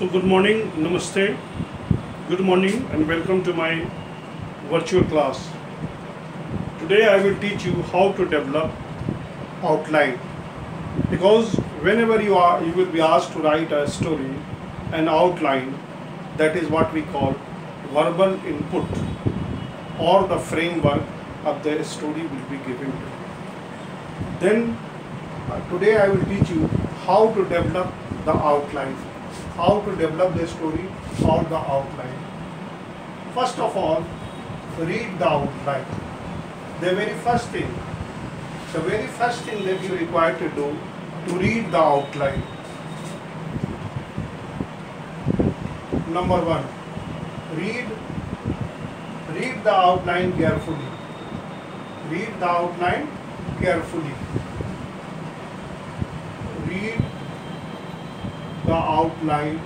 So good morning, namaste, good morning and welcome to my virtual class. Today I will teach you how to develop outline, because whenever you will be asked to write a story, an outline, that is what we call verbal input, or the framework of the story will be given to you. Then today I will teach you how to develop the outline, how to develop the story or the outline. First of all, read the outline. The very first thing that you require to do, to read the outline. Number one, read the outline carefully. Read the outline carefully. Read the outline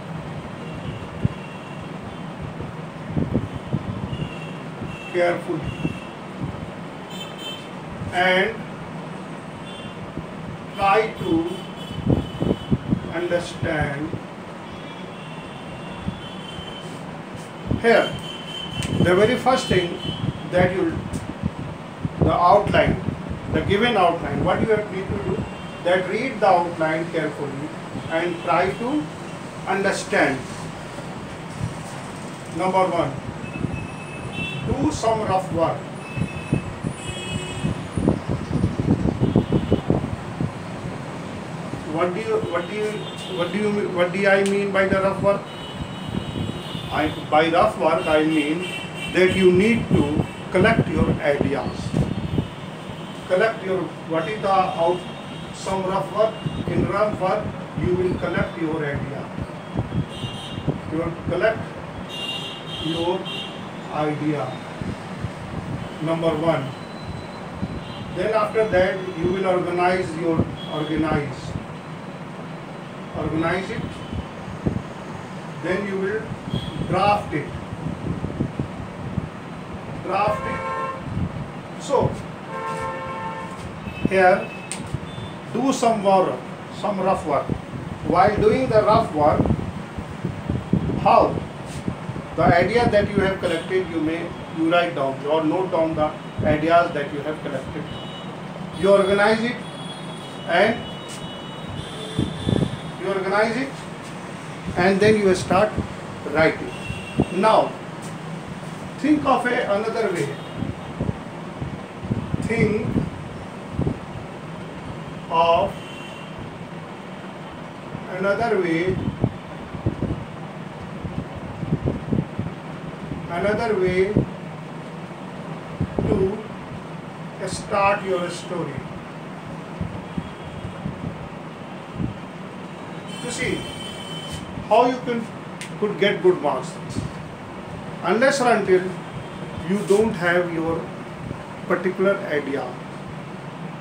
carefully and try to understand. Here, the very first thing that the outline, the given outline, what you need to do, that read the outline carefully and try to understand. Number one, do some rough work. What do I mean by the rough work? By rough work I mean that you need to collect your ideas. What is some rough work? In rough work you will collect your idea. You will collect your idea. Number one. Then after that you will organize it. Then you will draft it. So here, do some rough work. While doing the rough work, how the idea that you have collected, you write down or note down the ideas that you have collected. You organize it and then you start writing. Now think of another way. Think of another way to start your story. To see how you could get good marks, unless or until you don't have your particular idea.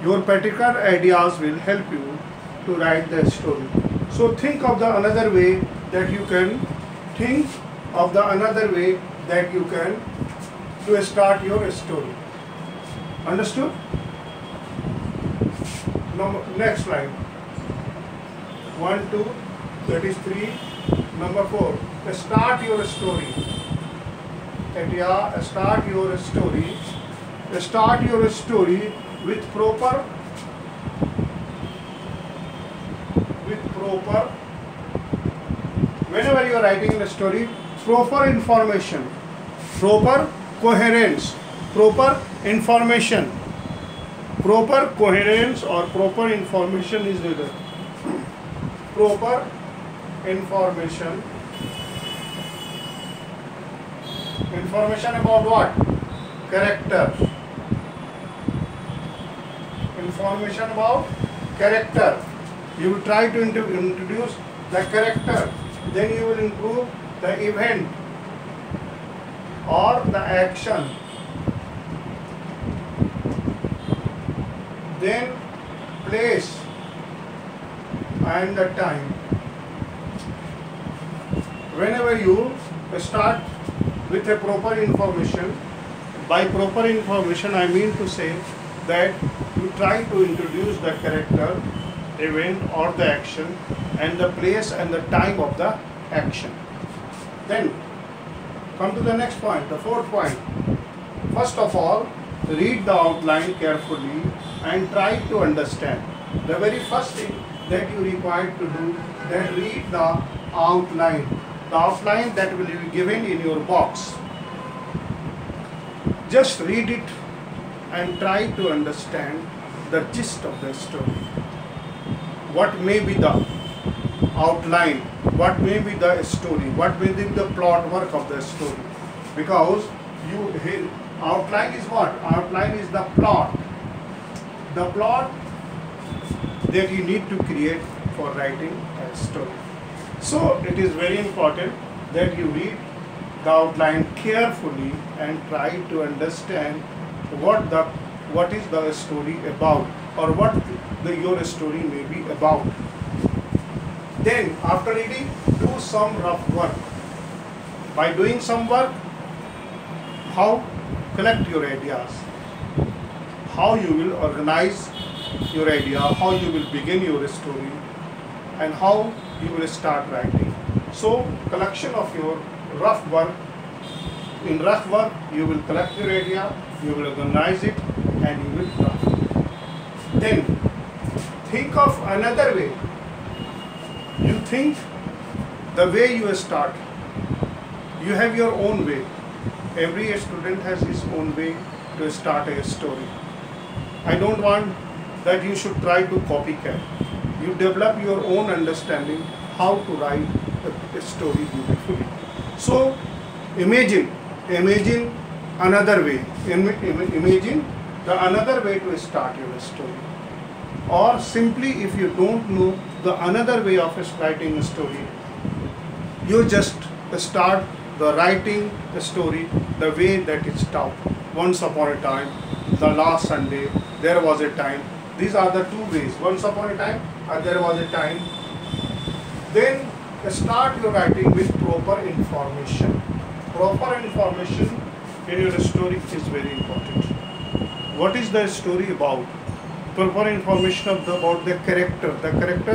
Your particular ideas will help you to write the story. So think of another way that you can to start your story. Understood? Next slide. 1, 2, that is 3. Number 4. Start your story. Start your story with proper. Whenever you are writing a story, proper information, proper coherence, proper information, proper coherence or proper information is needed. Proper information. Information about what? Character. Information about character. You will try to introduce the character. Then you will improve the event or the action. Then place and the time. Whenever you start with a proper information, by proper information I mean to say that you try to introduce the character, event or the action and the place and the time of the action. Then come to the next point, the fourth point. First of all, read the outline carefully and try to understand. The very first thing that you require to do, that read the outline. The outline that will be given in your box. Just read it and try to understand the gist of the story. What may be the outline, what may be the story, what may be the plot work of the story. Because outline is what? Outline is the plot. The plot that you need to create for writing a story. So it is very important that you read the outline carefully and try to understand what is the story about, or what your story may be about. Then after reading, do some rough work. By doing some work, how collect your ideas, how you will organize your idea, how you will begin your story, and how you will start writing. So collection of your rough work. In rough work, you will collect your idea, you will organize it, and you will draft it. Then think of another way. You think the way you start. You have your own way. Every student has his own way to start a story. I don't want that you should try to copycat. You develop your own understanding how to write a story beautifully. So imagine another way. Imagine the another way to start your story. Or simply, if you don't know the another way of writing a story, you just start the writing the story the way that it's taught. Once upon a time, the last Sunday, there was a time. These are the two ways. Once upon a time, there was a time. Then start your writing with proper information. Proper information in your story is very important. What is the story about? Proper information about the character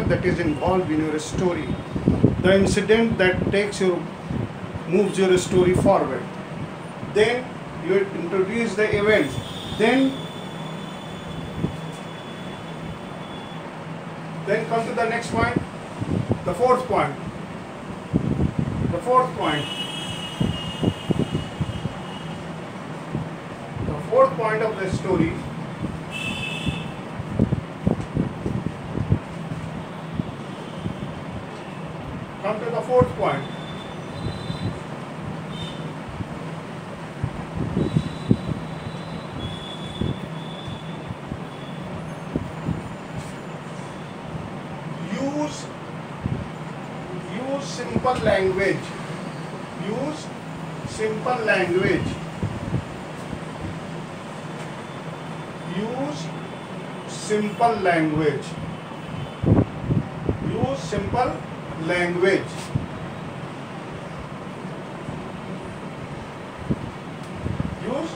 that is involved in your story, the incident that moves your story forward. Then you introduce the event. Then come to the next point, the fourth point. The fourth point of the story. Come to the fourth point. Use simple language. Use simple language. Use simple language. Use simple language. Use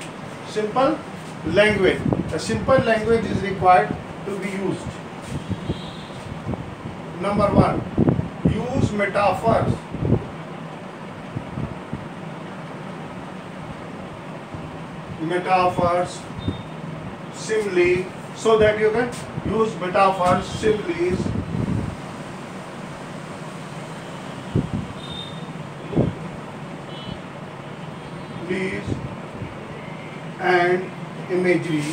simple language. A simple language is required to be used. Number one, use metaphors. Metaphors, simile, so that you can use metaphors, similes, and imagery.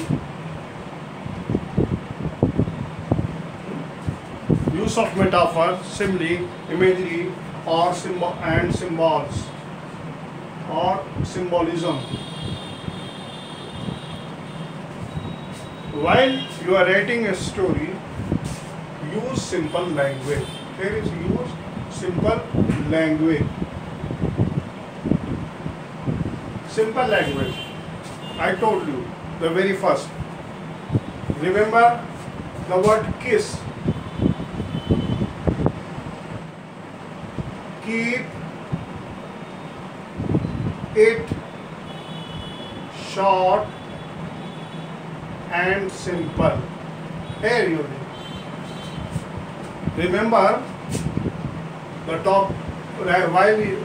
Use of metaphor, simile, imagery, or symbols or symbolism. While you are writing a story, use simple language. Here is use simple language. Simple language. I told you the very first. Remember the word kiss. Keep it short and simple. Here you remember the top while you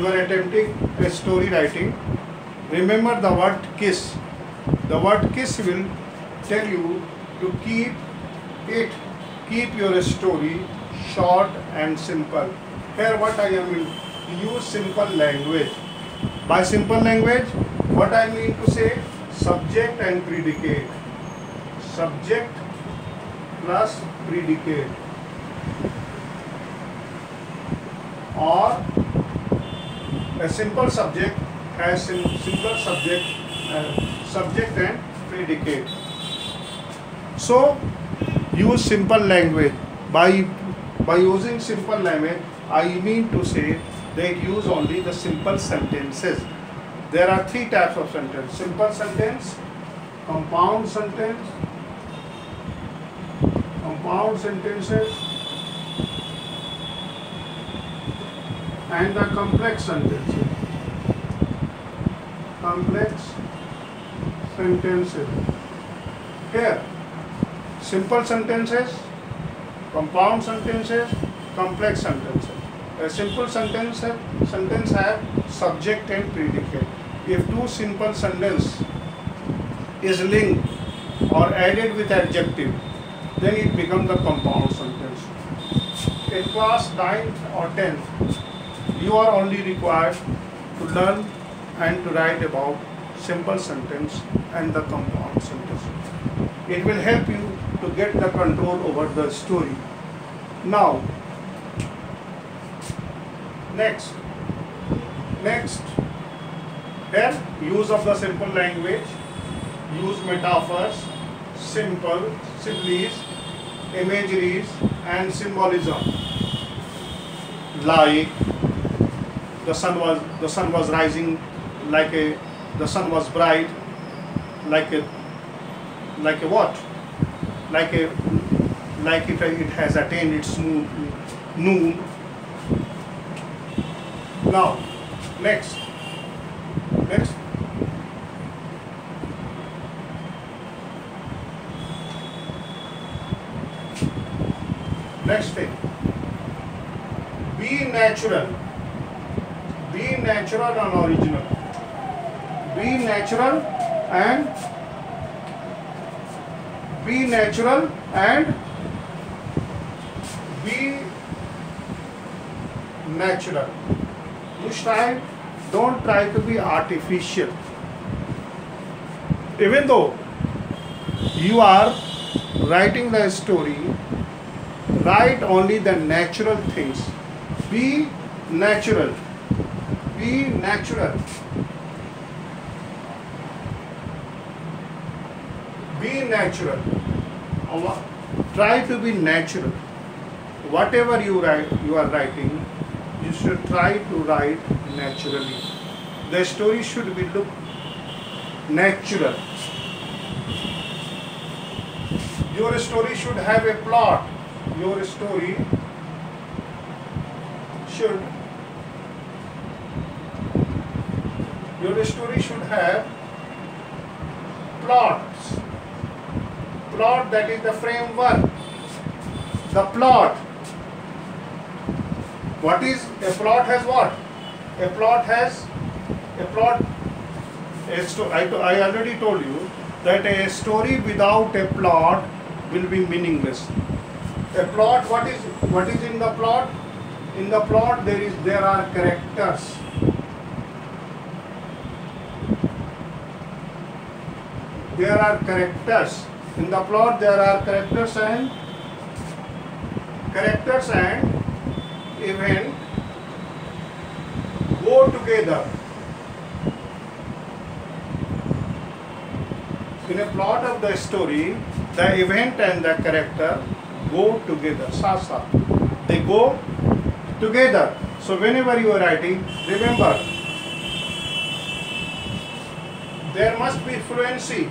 are attempting a story writing, remember the word kiss. The word kiss will tell you to keep your story short and simple. Here what I am in, use simple language. By simple language, what I mean to say, subject and predicate. Subject plus predicate. Or a simple subject has simple subject and predicate. So use simple language. By using simple language, I mean to say that use only the simple sentences. There are three types of sentence: simple sentence, compound sentence, compound sentences, and the complex sentences. Complex sentences. Here, simple sentences, compound sentences, complex sentences. A simple sentence have subject and predicate. If two simple sentence is linked or added with adjective, then it becomes the compound sentence. In class 9th or 10th, you are only required to learn and to write about simple sentence and the compound sentence. It will help you to get the control over the story. Now, next, here use of the simple language, use metaphors, similes, imageries, and symbolism. Like the sun was rising, the sun was bright, like it has attained its noon. Now, next. Next thing. Be natural. Be natural and original. Be natural and be natural and be natural. Don't try to be artificial. Even though you are writing the story, write only the natural things. Be natural. Be natural. Be natural. Try to be natural. Whatever you are writing, you should try to write naturally. The story should be look natural. Your story should have a plot. Your story should have plots. Plot, that is the framework. The plot. What is a plot? Has what? A plot has I already told you that a story without a plot will be meaningless. A plot, what is in the plot? In the plot there are characters. There are characters. In the plot there are characters and event go together. In a plot of the story, the event and the character go together. They go together. So whenever you are writing, remember, there must be fluency.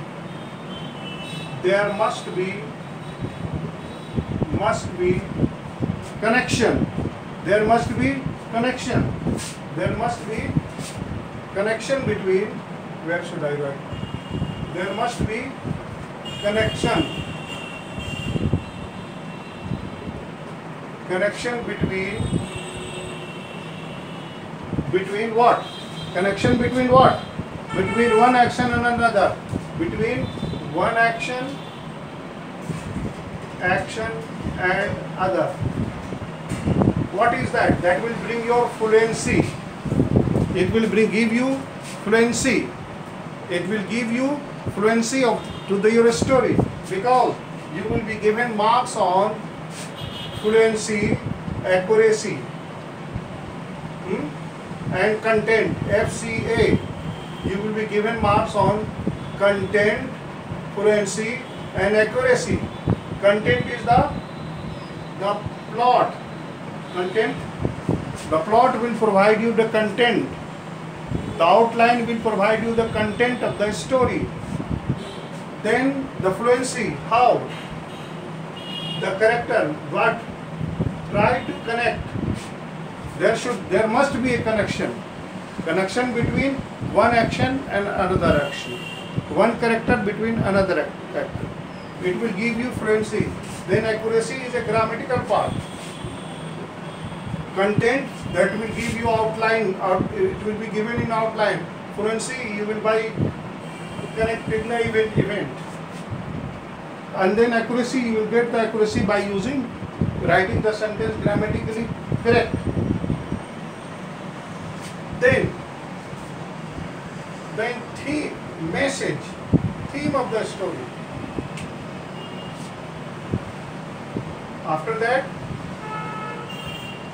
There must be connection. There must be connection. There must be connection between, where should I write? There must be connection. Connection between between what? Connection between what? Between one action and another. Between one action and other. What is that? That will bring your fluency. It will give you fluency. It will give you fluency your story, because you will be given marks on fluency, accuracy, and content, FCA. You will be given marks on content, fluency and accuracy. Content is the plot. Content. The plot will provide you the content. The outline will provide you the content of the story. Then the fluency, how? The character, what? Try to connect. There must be a connection. Connection between one action and another action. One character between another character. It will give you fluency. Then accuracy is a grammatical part. Content, that will give you outline, it will be given in outline. Fluency, you will by connecting the event. And then accuracy, you will get the accuracy by writing the sentence grammatically correct. Then theme, message, theme of the story. After that,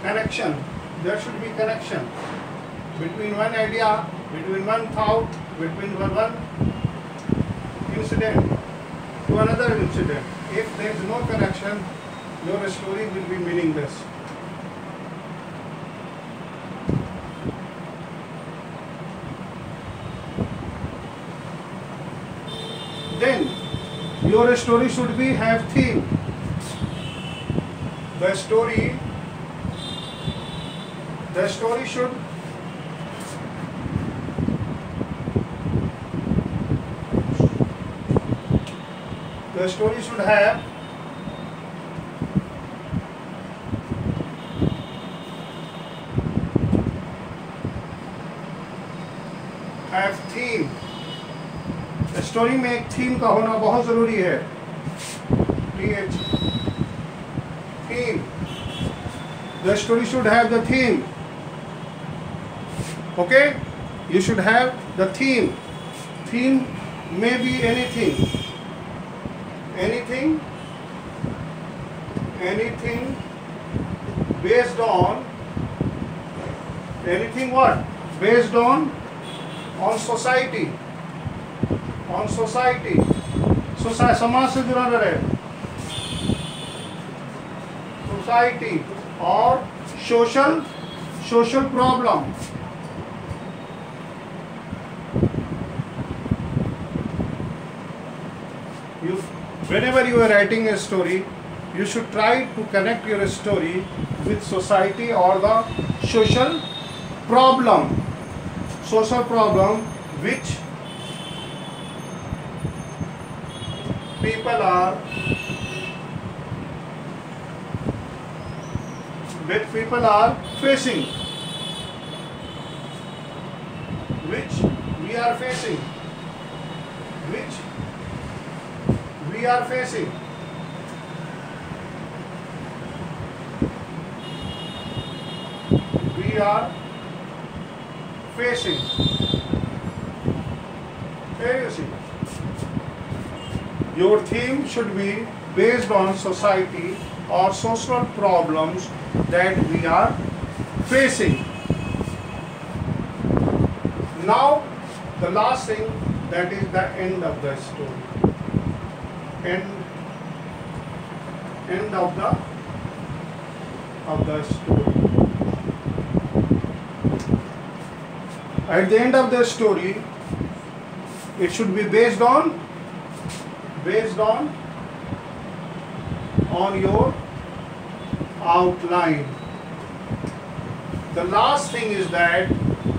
connection. There should be connection between one idea, between one thought, between one incident to another incident. If there is no connection, your story will be meaningless. Then your story should have theme. The story should have theme. Story में एक theme का होना बहुत जरूरी है. Theme. The story should have the theme. Okay? You should have the theme. Theme may be anything. Anything based on what? Based on society. On society. समाज से जुड़ा रहे. Society or social problem. Whenever you are writing a story, you should try to connect your story with society or the social problem which people are facing, which we are facing. We are facing. Here you see. Your theme should be based on society or social problems that we are facing. Now, the last thing, that is the end of the story. End of the story. At the end of the story, it should be based on your outline. The last thing is that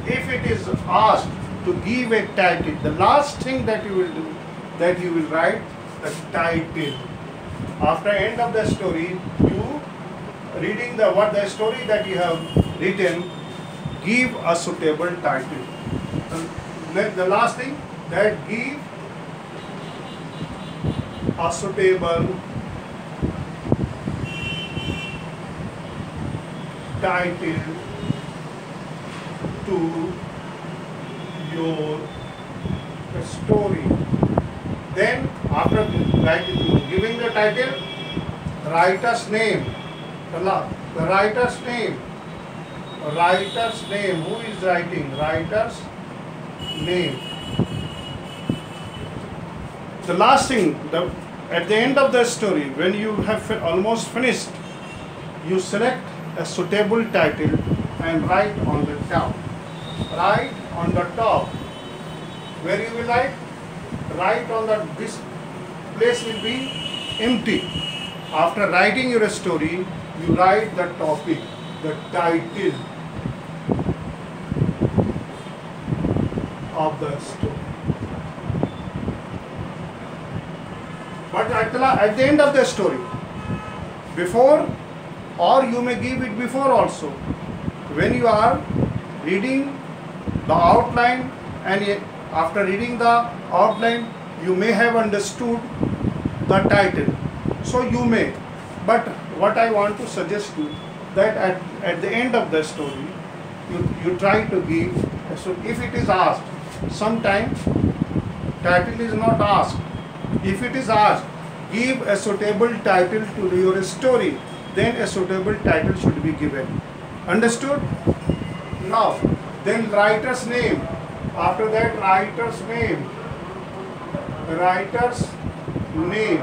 if it is asked to give a title, the last thing that you will do, that you will write the title. After end of the story, you reading the story that you have written, give a suitable title. The last thing, that give a suitable title to your story. Then after giving the title, writer's name, the writer's name, who is writing, writer's name. The last thing, at the end of the story, when you have almost finished, you select a suitable title and write on the top. Write on the top. Where you will write? Write on this place will be empty. After writing your story, you write the topic, the title of the story. But at the end of the story, before, or you may give it before also, when you are reading the outline, and after reading the outline you may have understood the title, so you may. But what I want to suggest you, that at the end of the story you try to give, so if it is asked, sometimes title is not asked. If it is asked, give a suitable title to your story, then a suitable title should be given. Understood? Now, then writer's name. After that, writer's name. Writer's name.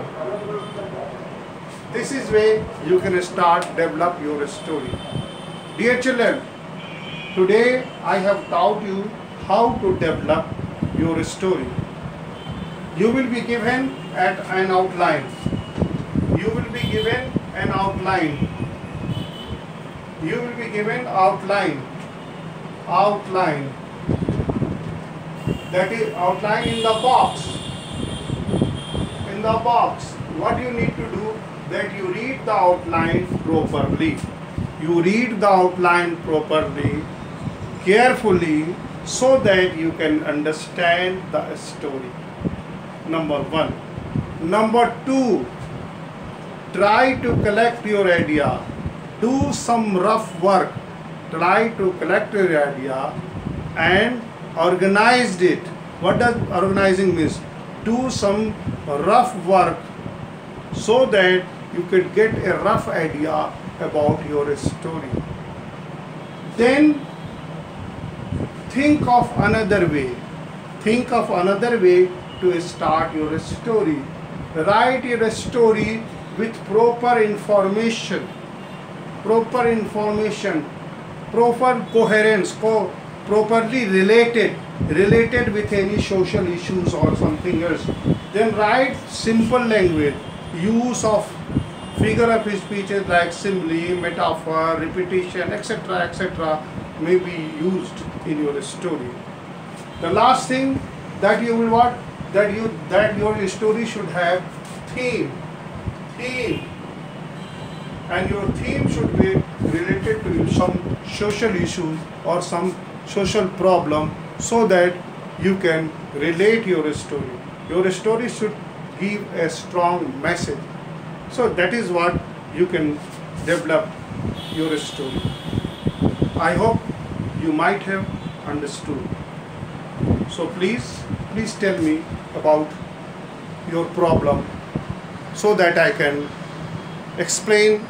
This is where you can start develop your story. Dear children, today I have taught you how to develop your story. You will be given an outline. You will be given an outline. You will be given outline. Outline. That is outline in the box. In the box. What you need to do, that you read the outline properly. You read the outline properly, carefully, so that you can understand the story. Number one. Number two, try to collect your idea. Do some rough work. Try to collect your idea and organize it. What does organizing means? Do some rough work so that you could get a rough idea about your story. Then think of another way. Think of another way to start your story. Write your story with proper information, proper coherence, properly related with any social issues or something else. Then write simple language, use of figure of speeches like simile, metaphor, repetition, etc. may be used in your story. The last thing that you will want, that your story should have theme, and your theme should be related to some social issue or some social problem, so that you can relate your story. Your story should give a strong message. So that is what you can develop your story. I hope you might have understood. So please tell me about your problem so that I can explain